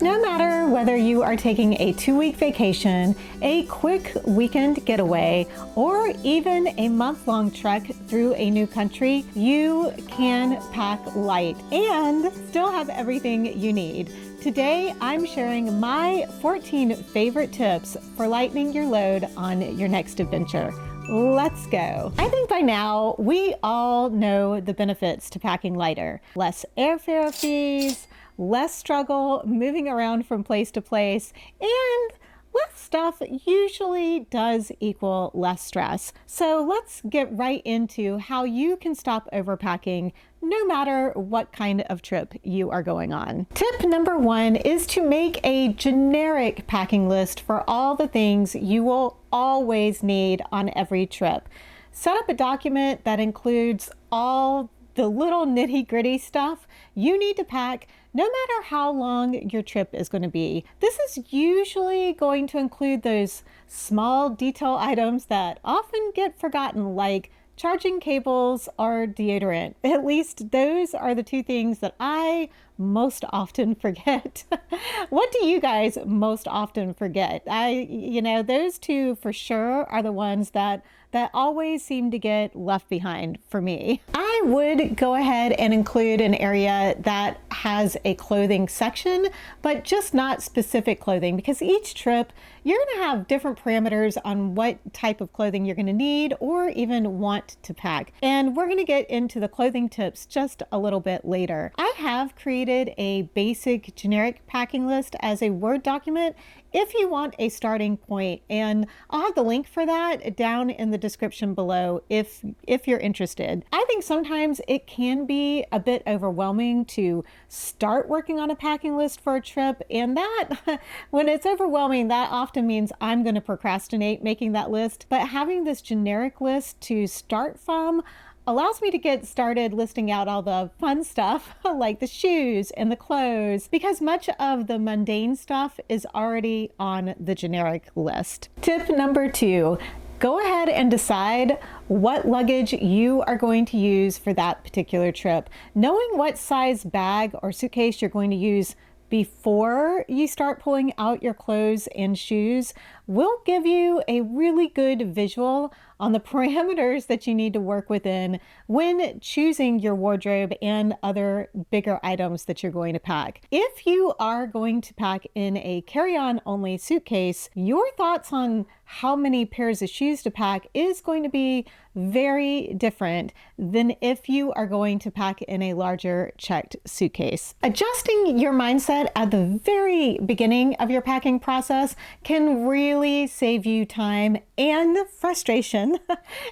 No matter whether you are taking a 2-week vacation, a quick weekend getaway, or even a month-long trek through a new country, you can pack light and still have everything you need. Today, I'm sharing my 14 favorite tips for lightening your load on your next adventure. Let's go. I think by now we all know the benefits to packing lighter. Less airfare fees, less struggle moving around from place to place, and less stuff usually does equal less stress. So let's get right into how you can stop overpacking no matter what kind of trip you are going on. Tip number 1 is to make a generic packing list for all the things you will always need on every trip. Set up a document that includes all the little nitty-gritty stuff you need to pack no matter how long your trip is going to be. This is usually going to include those small detail items that often get forgotten, like charging cables or deodorant. At least those are the 2 things that I most often forget. What do you guys most often forget? Those 2 for sure are the ones that always seem to get left behind for me. I would go ahead and include an area that has a clothing section, but just not specific clothing, because each trip you're going to have different parameters on what type of clothing you're going to need or even want to pack. And we're going to get into the clothing tips just a little bit later. I have created a basic generic packing list as a Word document if you want a starting point, and I'll have the link for that down in the description below if you're interested. I think sometimes it can be a bit overwhelming to start working on a packing list for a trip, and that when it's overwhelming, that often means I'm going to procrastinate making that list. But having this generic list to start from allows me to get started listing out all the fun stuff like the shoes and the clothes, because much of the mundane stuff is already on the generic list. Tip number 2, go ahead and decide what luggage you are going to use for that particular trip. Knowing what size bag or suitcase you're going to use before you start pulling out your clothes and shoes will give you a really good visual on the parameters that you need to work within when choosing your wardrobe and other bigger items that you're going to pack. If you are going to pack in a carry-on only suitcase, your thoughts on how many pairs of shoes to pack is going to be very different than if you are going to pack in a larger checked suitcase. Adjusting your mindset at the very beginning of your packing process can really save you time and frustration,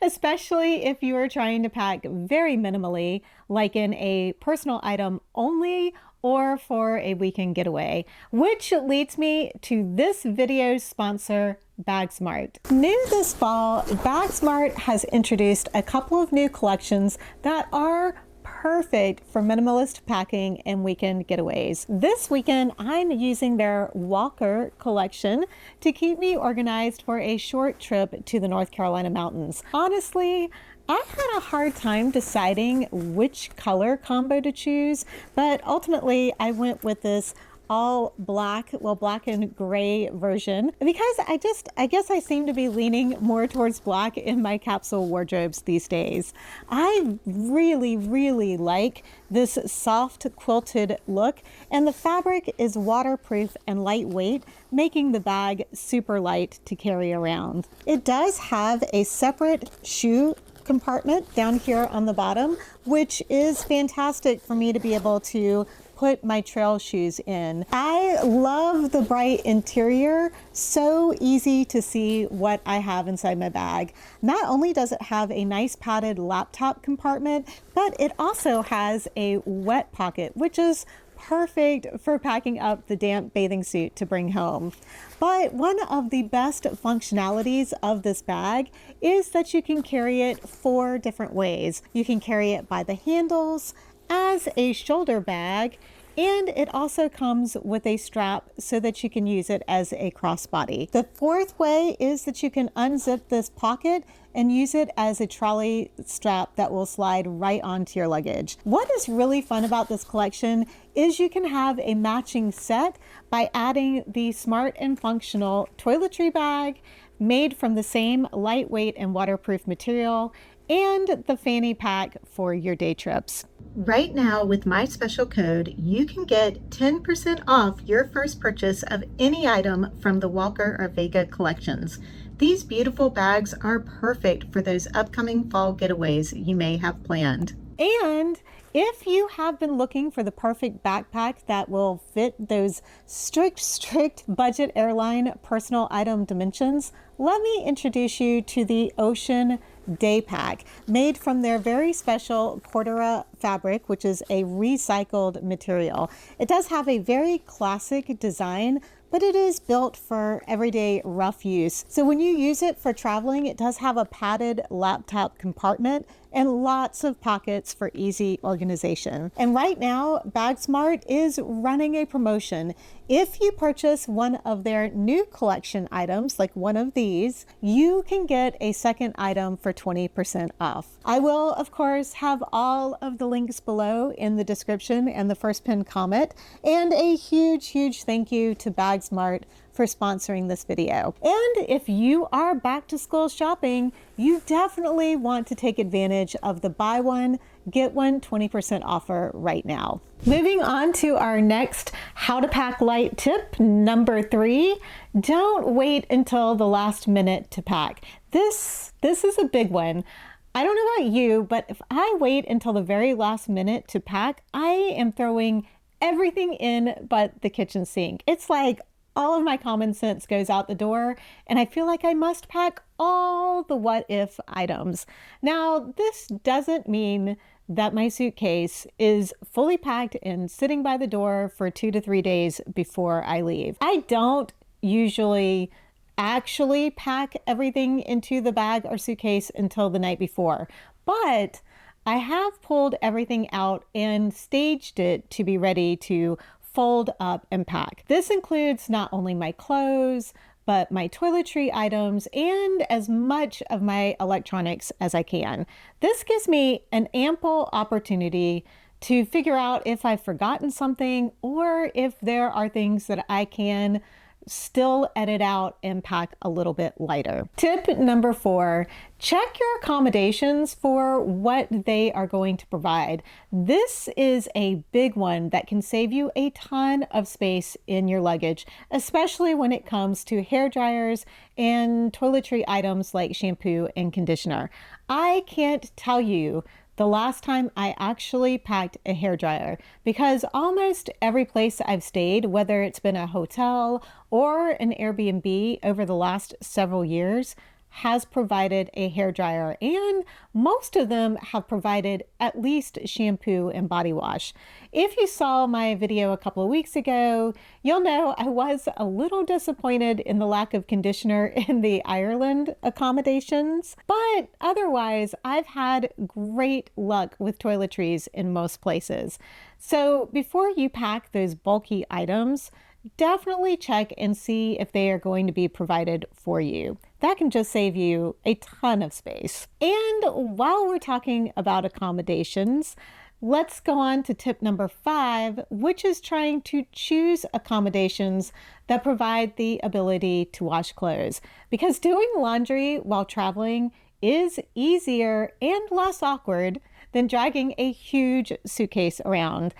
especially if you are trying to pack very minimally, like in a personal item only or for a weekend getaway, which leads me to this video's sponsor, BagSmart. New this fall, BagSmart has introduced a couple of new collections that are perfect for minimalist packing and weekend getaways. This weekend, I'm using their Walker collection to keep me organized for a short trip to the North Carolina mountains. Honestly, I had a hard time deciding which color combo to choose, but ultimately I went with this all black, well, black and gray version, because I guess I seem to be leaning more towards black in my capsule wardrobes these days. I really like this soft quilted look, and the fabric is waterproof and lightweight, making the bag super light to carry around. It does have a separate shoe compartment down here on the bottom, which is fantastic for me to be able to put my trail shoes in. I love the bright interior, so easy to see what I have inside my bag. Not only does it have a nice padded laptop compartment, but it also has a wet pocket, which is perfect for packing up the damp bathing suit to bring home. But one of the best functionalities of this bag is that you can carry it 4 different ways. You can carry it by the handles, as a shoulder bag, And it also comes with a strap so that you can use it as a crossbody. The fourth way is that you can unzip this pocket and use it as a trolley strap that will slide right onto your luggage. What is really fun about this collection is you can have a matching set by adding the smart and functional toiletry bag made from the same lightweight and waterproof material, and the fanny pack for your day trips. Right now, with my special code, you can get 10% off your first purchase of any item from the Walker or Vega collections. These beautiful bags are perfect for those upcoming fall getaways you may have planned. And if you have been looking for the perfect backpack that will fit those strict budget airline personal item dimensions, let me introduce you to the Ocean Day Pack, made from their very special Cordura fabric, which is a recycled material. It does have a very classic design, but it is built for everyday rough use. So when you use it for traveling, it does have a padded laptop compartment and lots of pockets for easy organization. And right now, BagSmart is running a promotion. If you purchase one of their new collection items, like one of these, you can get a second item for 20% off. I will, of course, have all of the links below in the description and the first pinned comment. And a huge thank you to BagSmart for sponsoring this video. And if you are back to school shopping, you definitely want to take advantage of the buy one, get one 20% offer right now. Moving on to our next how to pack light tip, number 3, don't wait until the last minute to pack. This is a big one. I don't know about you, but if I wait until the very last minute to pack, I am throwing everything in but the kitchen sink. It's like all of my common sense goes out the door, and I feel like I must pack all the what if items. Now, this doesn't mean that my suitcase is fully packed and sitting by the door for 2 to 3 days before I leave. I don't usually actually pack everything into the bag or suitcase until the night before, but I have pulled everything out and staged it to be ready to fold up and pack. This includes not only my clothes, but my toiletry items and as much of my electronics as I can. This gives me an ample opportunity to figure out if I've forgotten something or if there are things that I can still edit out and pack a little bit lighter. Tip number 4, check your accommodations for what they are going to provide. This is a big one that can save you a ton of space in your luggage, especially when it comes to hair dryers and toiletry items like shampoo and conditioner. I can't tell you the last time I actually packed a hairdryer, because almost every place I've stayed, whether it's been a hotel or an Airbnb over the last several years, has provided a hairdryer, and most of them have provided at least shampoo and body wash. If you saw my video a couple of weeks ago, you'll know I was a little disappointed in the lack of conditioner in the Ireland accommodations, but otherwise I've had great luck with toiletries in most places. So before you pack those bulky items, definitely check and see if they are going to be provided for you. That can just save you a ton of space. And while we're talking about accommodations, let's go on to tip number 5, which is trying to choose accommodations that provide the ability to wash clothes. Because doing laundry while traveling is easier and less awkward than dragging a huge suitcase around.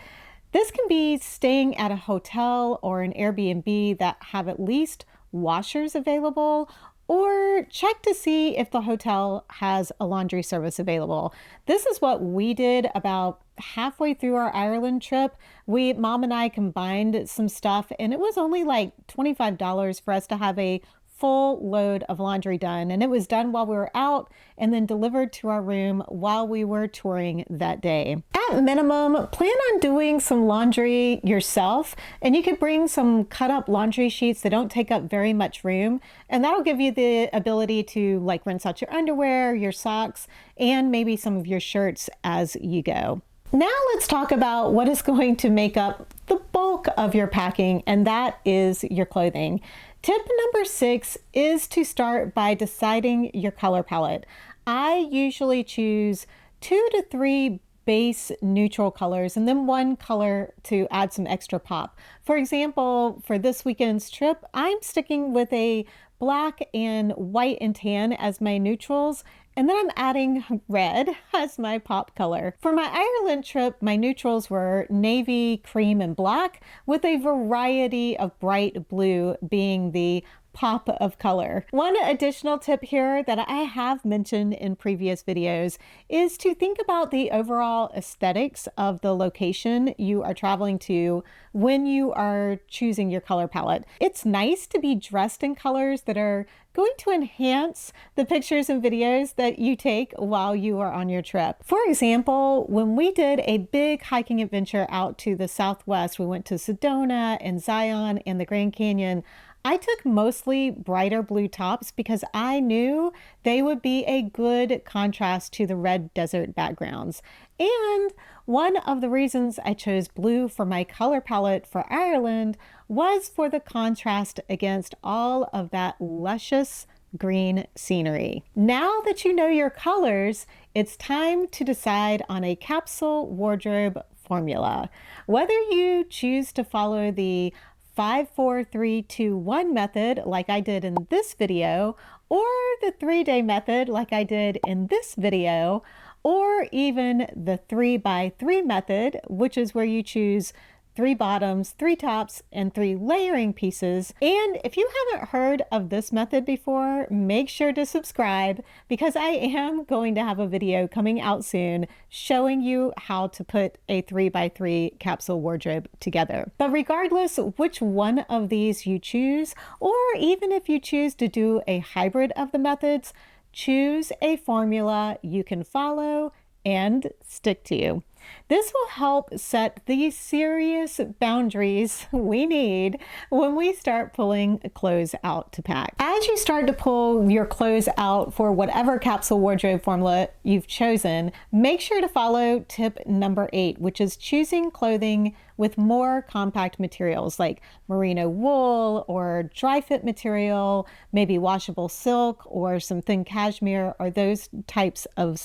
This can be staying at a hotel or an Airbnb that have at least washers available, or check to see if the hotel has a laundry service available. This is what we did about halfway through our Ireland trip. Mom and I combined some stuff, and it was only like $25 for us to have a full load of laundry done, and it was done while we were out and then delivered to our room while we were touring that day. At minimum, plan on doing some laundry yourself, and you could bring some cut up laundry sheets that don't take up very much room, and that'll give you the ability to like rinse out your underwear, your socks, and maybe some of your shirts as you go. Now let's talk about what is going to make up the bulk of your packing, and that is your clothing. Tip number 6 is to start by deciding your color palette. I usually choose 2 to 3 base neutral colors and then one color to add some extra pop. For example, for this weekend's trip, I'm sticking with a black and white and tan as my neutrals, and then I'm adding red as my pop color. For my Ireland trip, my neutrals were navy, cream, and black, with a variety of bright blue being the pop of color. One additional tip here that I have mentioned in previous videos is to think about the overall aesthetics of the location you are traveling to when you are choosing your color palette. It's nice to be dressed in colors that are going to enhance the pictures and videos that you take while you are on your trip. For example, when we did a big hiking adventure out to the southwest, we went to Sedona and Zion and the Grand Canyon. I took mostly brighter blue tops because I knew they would be a good contrast to the red desert backgrounds. And one of the reasons I chose blue for my color palette for Ireland was for the contrast against all of that luscious green scenery. Now that you know your colors, it's time to decide on a capsule wardrobe formula. Whether you choose to follow the 5, 4, 3, 2, 1 method like I did in this video, or the 3-day method like I did in this video, or even the 3x3 method, which is where you choose 3 bottoms, 3 tops, and 3 layering pieces. And if you haven't heard of this method before, make sure to subscribe because I am going to have a video coming out soon showing you how to put a 3x3 capsule wardrobe together. But regardless which one of these you choose, or even if you choose to do a hybrid of the methods, choose a formula you can follow and stick to. This will help set the serious boundaries we need when we start pulling clothes out to pack. As you start to pull your clothes out for whatever capsule wardrobe formula you've chosen, make sure to follow tip number 8, which is choosing clothing with more compact materials like merino wool or dry fit material, maybe washable silk or some thin cashmere, or those types of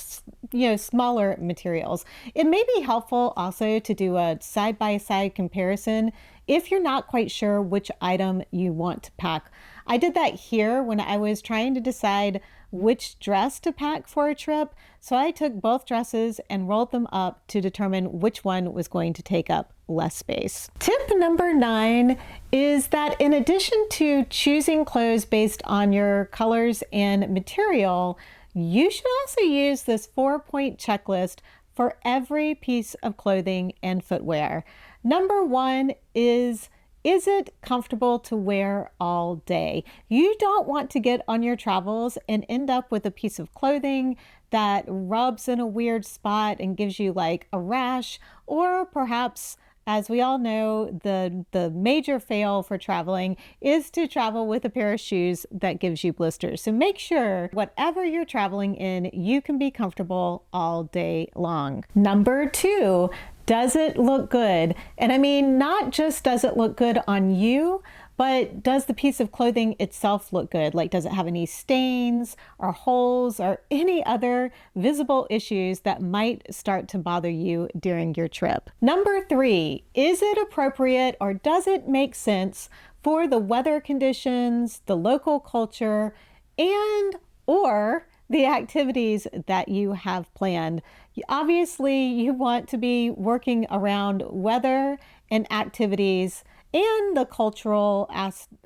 smaller materials. It may be helpful also to do a side-by-side comparison if you're not quite sure which item you want to pack. I did that here when I was trying to decide which dress to pack for a trip. So I took both dresses and rolled them up to determine which one was going to take up less space. Tip number 9 is that in addition to choosing clothes based on your colors and material, you should also use this 4-point checklist for every piece of clothing and footwear. Number 1 is it comfortable to wear all day? You don't want to get on your travels and end up with a piece of clothing that rubs in a weird spot and gives you like a rash, or perhaps, as we all know, the major fail for traveling is to travel with a pair of shoes that gives you blisters. So make sure whatever you're traveling in, you can be comfortable all day long. Number 2, does it look good? And I mean, not just does it look good on you, but does the piece of clothing itself look good? Like, does it have any stains or holes or any other visible issues that might start to bother you during your trip? Number 3, is it appropriate or does it make sense for the weather conditions, the local culture, and or the activities that you have planned? Obviously, you want to be working around weather and activities and the cultural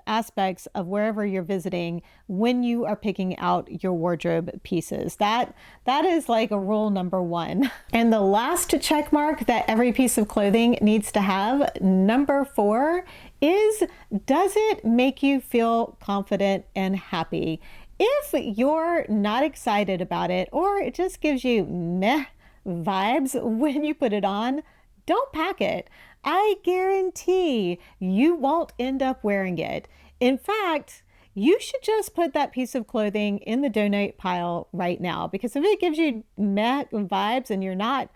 aspects of wherever you're visiting when you are picking out your wardrobe pieces. That is like a rule number 1. And the last check mark that every piece of clothing needs to have, number 4, is does it make you feel confident and happy? If you're not excited about it, or it just gives you meh vibes when you put it on, don't pack it. I guarantee you won't end up wearing it. In fact, you should just put that piece of clothing in the donate pile right now, because if it gives you meh vibes and you're not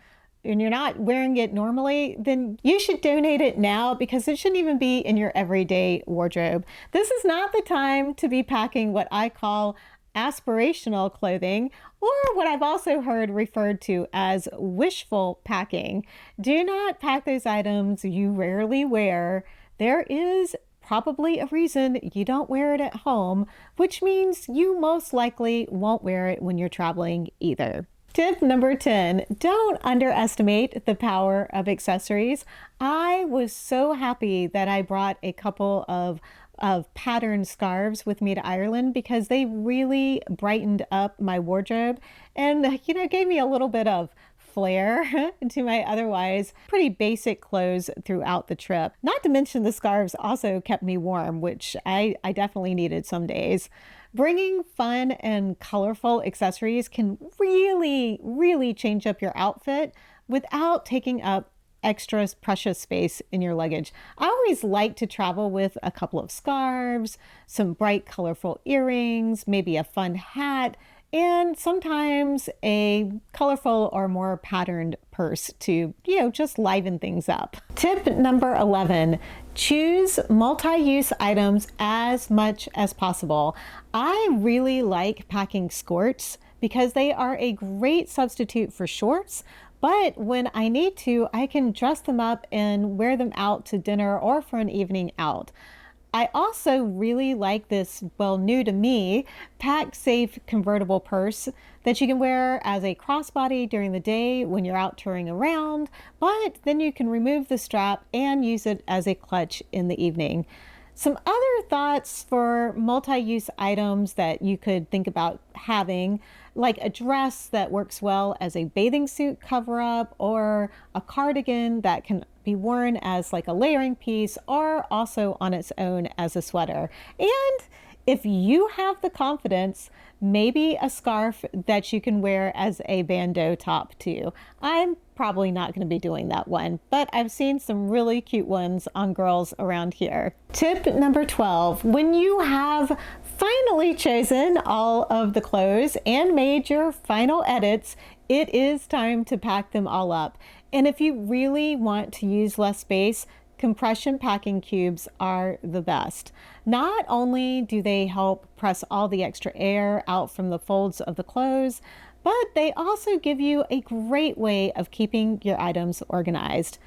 and you're not wearing it normally, then you should donate it now because it shouldn't even be in your everyday wardrobe. This is not the time to be packing what I call aspirational clothing, or what I've also heard referred to as wishful packing. Do not pack those items you rarely wear. There is probably a reason you don't wear it at home, which means you most likely won't wear it when you're traveling either. Tip number 10, don't underestimate the power of accessories. I was so happy that I brought a couple of patterned scarves with me to Ireland because they really brightened up my wardrobe and, gave me a little bit of flair to my otherwise pretty basic clothes throughout the trip. Not to mention the scarves also kept me warm, which I definitely needed some days. Bringing fun and colorful accessories can really, really change up your outfit without taking up extra precious space in your luggage. I always like to travel with a couple of scarves, some bright, colorful earrings, maybe a fun hat, and sometimes a colorful or more patterned purse to, just liven things up. Tip number 11, choose multi-use items as much as possible. I really like packing skirts because they are a great substitute for shorts, but when I need to, I can dress them up and wear them out to dinner or for an evening out. I also really like this, new to me, pack-safe convertible purse that you can wear as a crossbody during the day when you're out touring around, but then you can remove the strap and use it as a clutch in the evening. Some other thoughts for multi-use items that you could think about having, like a dress that works well as a bathing suit cover-up, or a cardigan that can be worn as like a layering piece or also on its own as a sweater. And if you have the confidence, maybe a scarf that you can wear as a bandeau top too. I'm probably not going to be doing that one, but I've seen some really cute ones on girls around here. Tip number 12, when you have finally chosen all of the clothes and made your final edits, it is time to pack them all up. And if you really want to use less space, compression packing cubes are the best. Not only do they help press all the extra air out from the folds of the clothes, but they also give you a great way of keeping your items organized.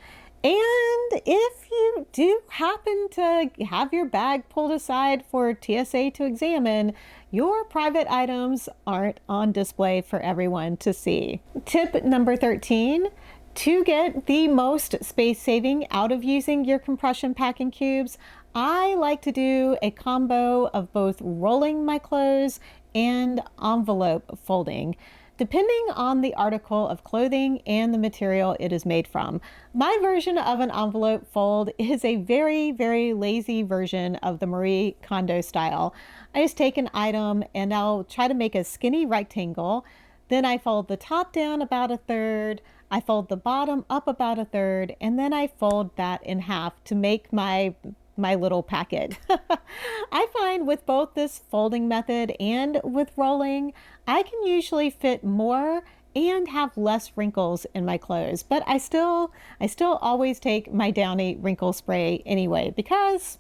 And if you do happen to have your bag pulled aside for TSA to examine, your private items aren't on display for everyone to see. Tip number 13, to get the most space saving out of using your compression packing cubes, I like to do a combo of both rolling my clothes and envelope folding, depending on the article of clothing and the material it is made from. My version of an envelope fold is a very, very lazy version of the Marie Kondo style. I just take an item and I'll try to make a skinny rectangle. Then I fold the top down about a third, I fold the bottom up about a third, and then I fold that in half to make my little packet. I find with both this folding method and with rolling, I can usually fit more and have less wrinkles in my clothes, but I still always take my Downy wrinkle spray anyway because,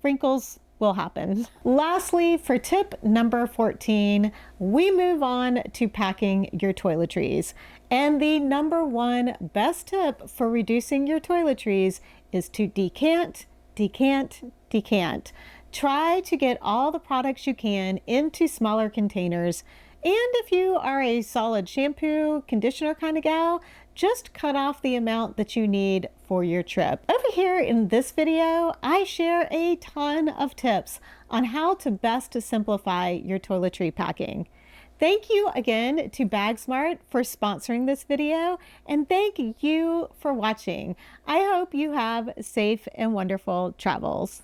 wrinkles will happen. Lastly, for tip number 14, we move on to packing your toiletries. And the number one best tip for reducing your toiletries is to decant, decant, decant. Try to get all the products you can into smaller containers. And if you are a solid shampoo, conditioner kind of gal, just cut off the amount that you need for your trip. Over here in this video, I share a ton of tips on how to best simplify your toiletry packing. Thank you again to BagSmart for sponsoring this video, and thank you for watching. I hope you have safe and wonderful travels.